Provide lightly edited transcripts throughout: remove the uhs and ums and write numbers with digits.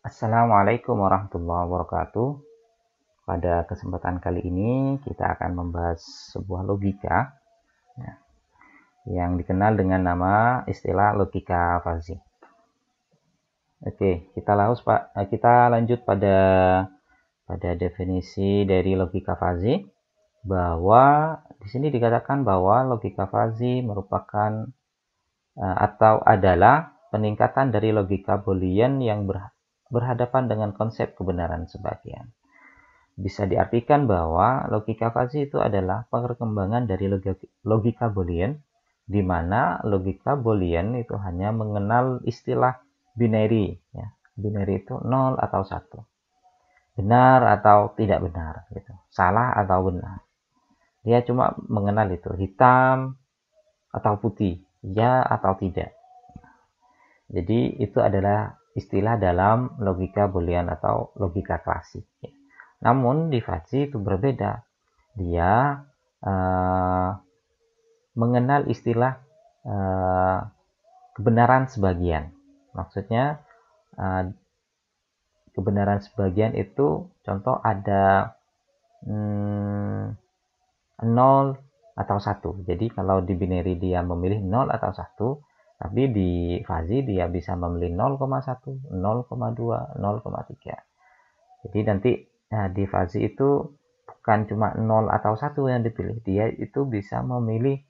Assalamualaikum warahmatullahi wabarakatuh. Pada kesempatan kali ini kita akan membahas sebuah logika ya, yang dikenal dengan nama istilah logika fazi. Oke, kita lanjut pada definisi dari logika fazi, bahwa di sini dikatakan bahwa logika fazi merupakan atau adalah peningkatan dari logika Boolean yang berhadapan dengan konsep kebenaran sebagian. Bisa diartikan bahwa logika fazi itu adalah perkembangan dari logika Boolean, di mana logika Boolean itu hanya mengenal istilah binary. Ya. Binary itu 0 atau 1. Benar atau tidak benar. Gitu. Salah atau benar. Dia cuma mengenal itu. Hitam atau putih. Ya atau tidak. Jadi itu adalah istilah dalam logika Boolean atau logika klasik. Ya. Namun di fazi itu berbeda. Dia mengenal istilah kebenaran sebagian. Maksudnya kebenaran sebagian itu contoh ada 0 atau 1. Jadi kalau di binary dia memilih 0 atau 1, tapi di fazi dia bisa memilih 0,1, 0,2, 0,3. Jadi nanti di fazi itu bukan cuma 0 atau 1 yang dipilih, dia itu bisa memilih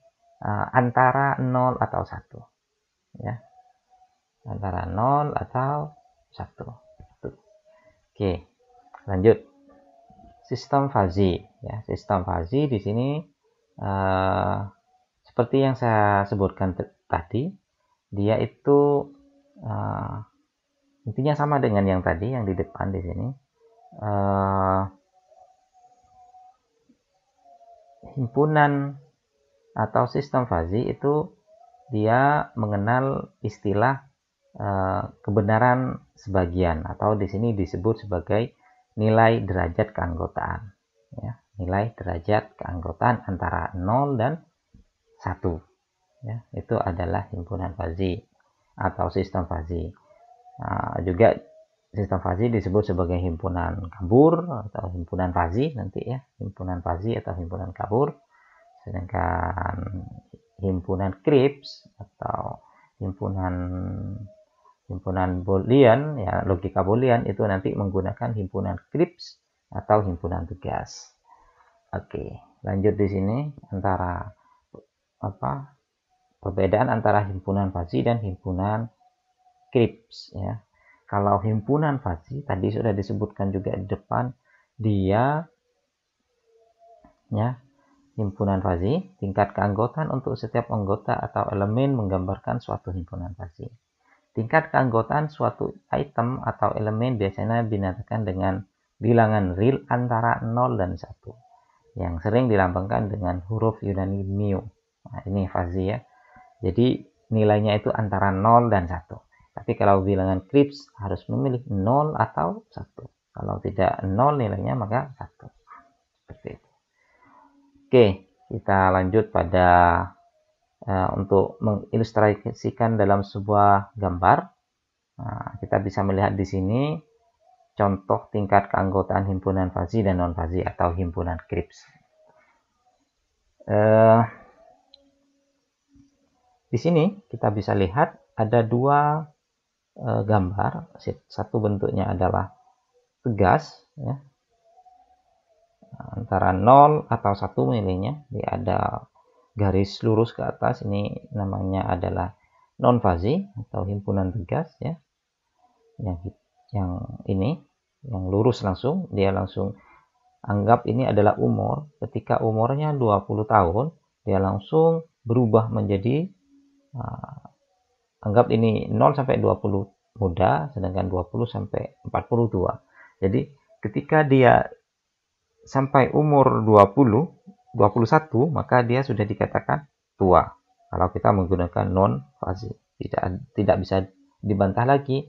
antara 0 atau 1. Ya. Antara 0 atau 1. Oke, lanjut. Sistem fazi. Ya, sistem fazi di sini seperti yang saya sebutkan tadi, dia itu intinya sama dengan yang tadi, yang di depan di sini. Himpunan atau sistem fazi itu dia mengenal istilah kebenaran sebagian, atau di sini disebut sebagai nilai derajat keanggotaan. Ya, nilai derajat keanggotaan antara 0 dan 1. Ya, itu adalah himpunan fazi atau sistem fazi. Juga sistem fazi disebut sebagai himpunan kabur atau himpunan fazi nanti ya, himpunan fazi atau himpunan kabur. Sedangkan himpunan Kripps atau himpunan Boolean, ya logika Boolean itu nanti menggunakan himpunan Kripps atau himpunan tugas. Oke, lanjut di sini antara perbedaan antara himpunan fazi dan himpunan Kripps ya. Kalau himpunan fazi tadi sudah disebutkan juga di depan, dia ya, himpunan fazi, tingkat keanggotaan untuk setiap anggota atau elemen menggambarkan suatu himpunan fazi. Tingkat keanggotaan suatu item atau elemen biasanya dinamakan dengan bilangan real antara 0 dan 1, yang sering dilambangkan dengan huruf Yunani mu. Nah, ini fazi ya. Jadi nilainya itu antara 0 dan 1. Tapi kalau bilangan Kripps harus memilih 0 atau 1. Kalau tidak 0 nilainya maka 1. Seperti itu. Oke, kita lanjut pada untuk mengilustrasikan dalam sebuah gambar. Nah, kita bisa melihat di sini contoh tingkat keanggotaan himpunan fazi dan non fazi atau himpunan Kripps. Di sini kita bisa lihat ada dua gambar. Satu bentuknya adalah tegas ya, antara 0 atau 1 milihnya. Dia ada garis lurus ke atas, ini namanya adalah non fazi atau himpunan tegas ya. Yang ini yang lurus langsung, dia langsung anggap ini adalah umur. Ketika umurnya 20 tahun, dia langsung berubah menjadi anggap ini 0 sampai 20 muda, sedangkan 20 sampai 40 tua. Jadi ketika dia sampai umur 21, maka dia sudah dikatakan tua. Kalau kita menggunakan non fazi, tidak bisa dibantah lagi.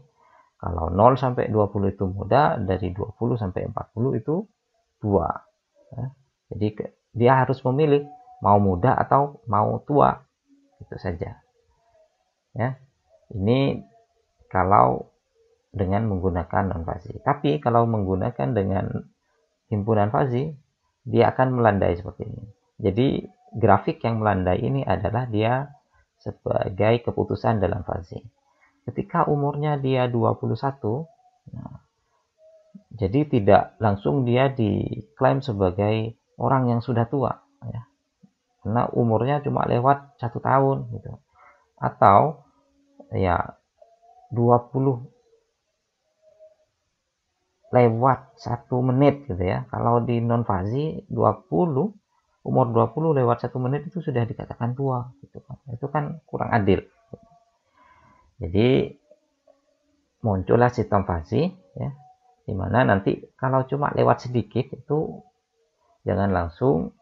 Kalau 0 sampai 20 itu muda, dari 20 sampai 40 itu tua. Ya. Jadi dia harus memilih mau muda atau mau tua. Itu saja. Ya. Ini kalau dengan menggunakan non-fazi. Tapi kalau menggunakan dengan himpunan fazi, dia akan melandai seperti ini. Jadi grafik yang melandai ini adalah dia sebagai keputusan dalam fazi. Ketika umurnya dia 21, nah, jadi tidak langsung dia diklaim sebagai orang yang sudah tua, ya. Karena umurnya cuma lewat 1 tahun gitu. Atau ya 20 lewat 1 menit gitu ya. Kalau di non fazi 20, umur 20 lewat 1 menit itu sudah dikatakan tua gitu kan. Itu kan kurang adil. Jadi muncullah sistem fazi, ya, dimana nanti kalau cuma lewat sedikit itu jangan langsung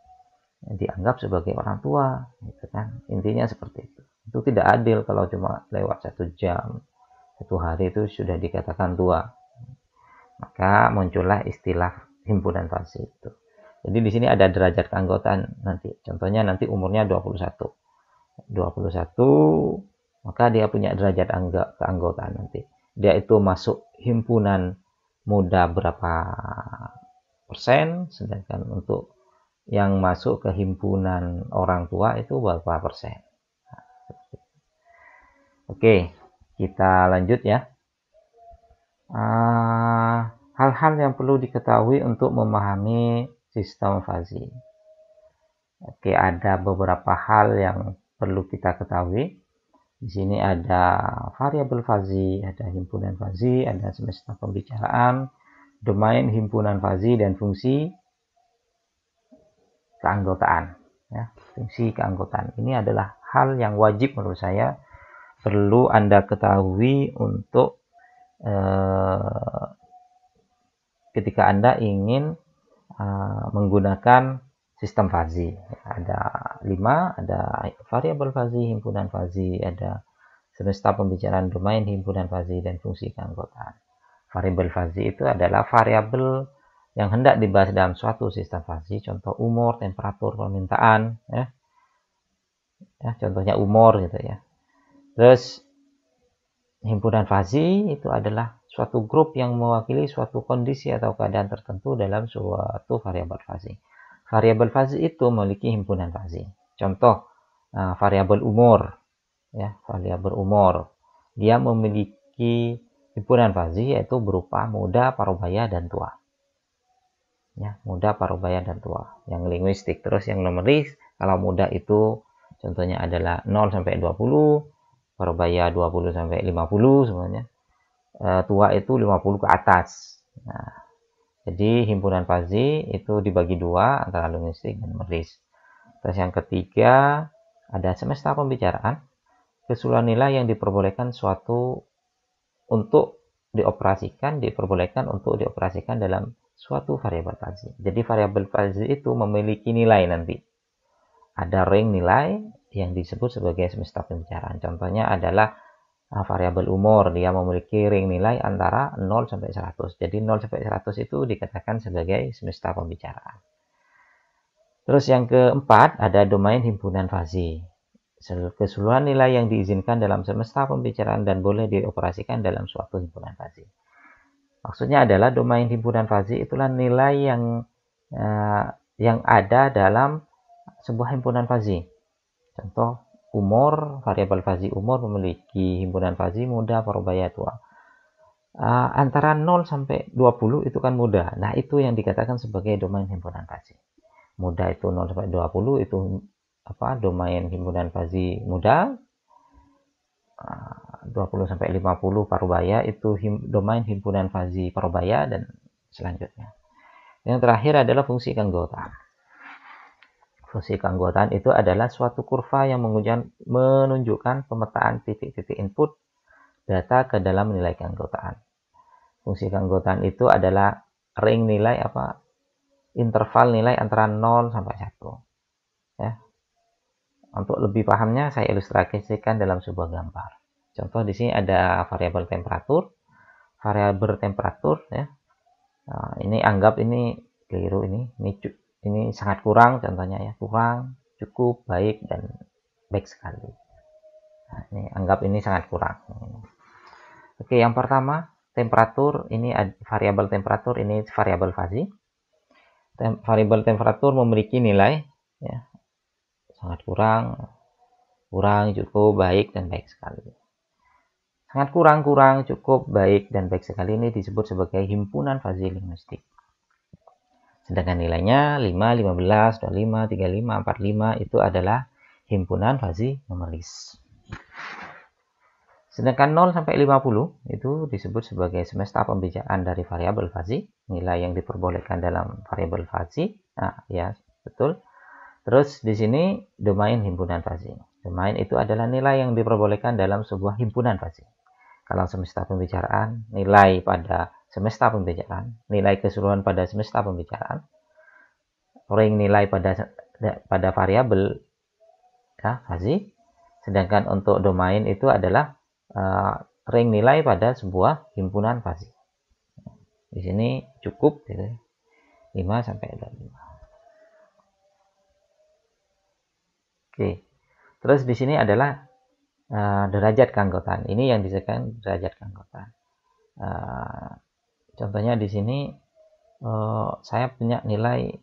dianggap sebagai orang tua gitu kan. Intinya seperti itu tidak adil kalau cuma lewat 1 jam, 1 hari itu sudah dikatakan tua. Maka muncullah istilah himpunan fazi itu. Jadi di sini ada derajat keanggotaan nanti. Contohnya nanti umurnya 21. 21, maka dia punya derajat keanggotaan nanti. Dia itu masuk himpunan muda berapa persen, sedangkan untuk yang masuk ke himpunan orang tua itu berapa persen. Oke, kita lanjut ya. Hal-hal yang perlu diketahui untuk memahami sistem fazi. Oke, ada beberapa hal yang perlu kita ketahui. Di sini ada variabel fazi, ada himpunan fazi, ada semesta pembicaraan, domain himpunan fazi, dan fungsi keanggotaan. Ya, fungsi keanggotaan ini adalah hal yang wajib menurut saya perlu Anda ketahui untuk ketika Anda ingin menggunakan sistem fazi. Ada 5, ada variabel fazi, himpunan fazi, ada semesta pembicaraan, domain himpunan fazi, dan fungsi keanggotaan. Variabel fazi itu adalah variabel yang hendak dibahas dalam suatu sistem fazi, contoh umur, temperatur, permintaan, ya. Contohnya umur gitu ya. Terus himpunan fazi itu adalah suatu grup yang mewakili suatu kondisi atau keadaan tertentu dalam suatu variabel fazi. Variabel fazi itu memiliki himpunan fazi. Contoh variabel umur, ya, variabel umur. Dia memiliki himpunan fazi yaitu berupa muda, parubaya, dan tua. Ya, muda, parubaya, dan tua. Yang linguistik. Terus yang numeris, kalau muda itu contohnya adalah 0 sampai 20, parubaya 20 sampai 50 semuanya. Tua itu 50 ke atas. Nah, jadi himpunan fazi itu dibagi dua antara linguistik dan numeris. Terus yang ketiga ada semesta pembicaraan, keseluruhan nilai yang diperbolehkan suatu untuk diperbolehkan untuk dioperasikan dalam suatu variabel fazi. Jadi variabel fazi itu memiliki nilai nanti. Ada ring nilai yang disebut sebagai semesta pembicaraan. Contohnya adalah variabel umur, dia memiliki ring nilai antara 0 sampai 100. Jadi 0 sampai 100 itu dikatakan sebagai semesta pembicaraan. Terus yang keempat ada domain himpunan fazi. Keseluruhan nilai yang diizinkan dalam semesta pembicaraan dan boleh dioperasikan dalam suatu himpunan fazi. Maksudnya adalah domain himpunan fazi itulah nilai yang ada dalam sebuah himpunan fazi. Contoh umur, variabel fazi umur memiliki himpunan fazi muda, parubaya, tua. Antara 0 sampai 20 itu kan muda. Nah, itu yang dikatakan sebagai domain himpunan fazi. Muda itu 0 sampai 20 itu domain himpunan fazi muda. 20 sampai 50 parubaya itu domain himpunan fazi parubaya, dan selanjutnya. Yang terakhir adalah fungsi keanggotaan. Fungsi keanggotaan itu adalah suatu kurva yang menunjukkan pemetaan titik-titik input data ke dalam nilai keanggotaan. Fungsi keanggotaan itu adalah ring nilai interval nilai antara 0 sampai 1. Ya. Untuk lebih pahamnya saya ilustrasikan dalam sebuah gambar. Contoh di sini ada variabel temperatur. Variabel temperatur, ya. Nah, ini anggap ini keliru ini sangat kurang contohnya ya, kurang, cukup, baik, dan baik sekali. Nah, ini anggap ini sangat kurang. Oke, yang pertama temperatur ini variabel temperatur, ini variabel fasi. Variabel temperatur memiliki nilai ya, sangat kurang, cukup, baik, dan baik sekali. Sangat kurang, cukup, baik, dan baik sekali ini disebut sebagai himpunan fasi linguistik. Sedangkan nilainya 5, 15, 25, 35, 45 itu adalah himpunan fasi numeris. Sedangkan 0 sampai 50 itu disebut sebagai semesta pembicaraan dari variabel fasi, nilai yang diperbolehkan dalam variabel fasi. Nah, ya, betul. Terus di sini domain himpunan fasi. Domain itu adalah nilai yang diperbolehkan dalam sebuah himpunan fasi. Kalau semesta pembicaraan, nilai pada semesta pembicaraan, nilai keseluruhan pada semesta pembicaraan, ring nilai pada variabel ya, fasi. Sedangkan untuk domain itu adalah ring nilai pada sebuah himpunan fasi. Di sini cukup gitu, 5 sampai 25. Oke. Terus di sini adalah derajat keanggotaan. Ini yang disebutkan derajat keanggotaan. Contohnya di sini saya punya nilai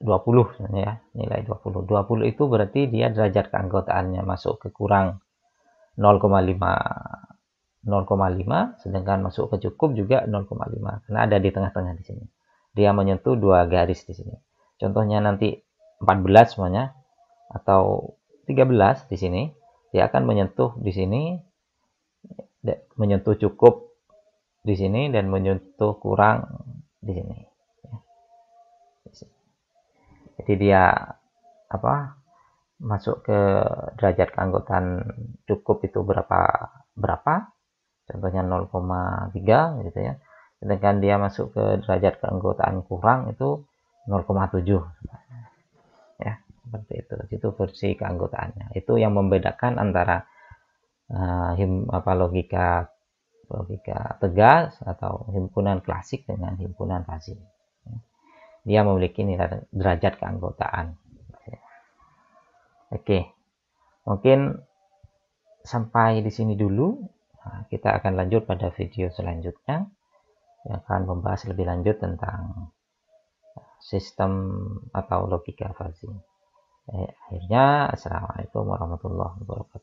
20 ya, nilai 20. 20 itu berarti dia derajat keanggotaannya masuk ke kurang 0,5, sedangkan masuk ke cukup juga 0,5 karena ada di tengah-tengah di sini. Dia menyentuh dua garis di sini. Contohnya nanti 14 semuanya atau 13 di sini, dia akan menyentuh di sini, menyentuh cukup di sini dan menyentuh kurang di sini. Jadi dia masuk ke derajat keanggotaan cukup itu berapa? Contohnya 0,3 gitu ya. Sedangkan dia masuk ke derajat keanggotaan kurang itu 0,7. Ya, seperti itu. Itu versi keanggotaannya. Itu yang membedakan antara logika tegas atau himpunan klasik dengan himpunan fasi. Dia memiliki nilai derajat keanggotaan. Oke, mungkin sampai di sini dulu. Nah, kita akan lanjut pada video selanjutnya yang akan membahas lebih lanjut tentang sistem atau logika fasi. Akhirnya, assalamualaikum warahmatullahi wabarakatuh.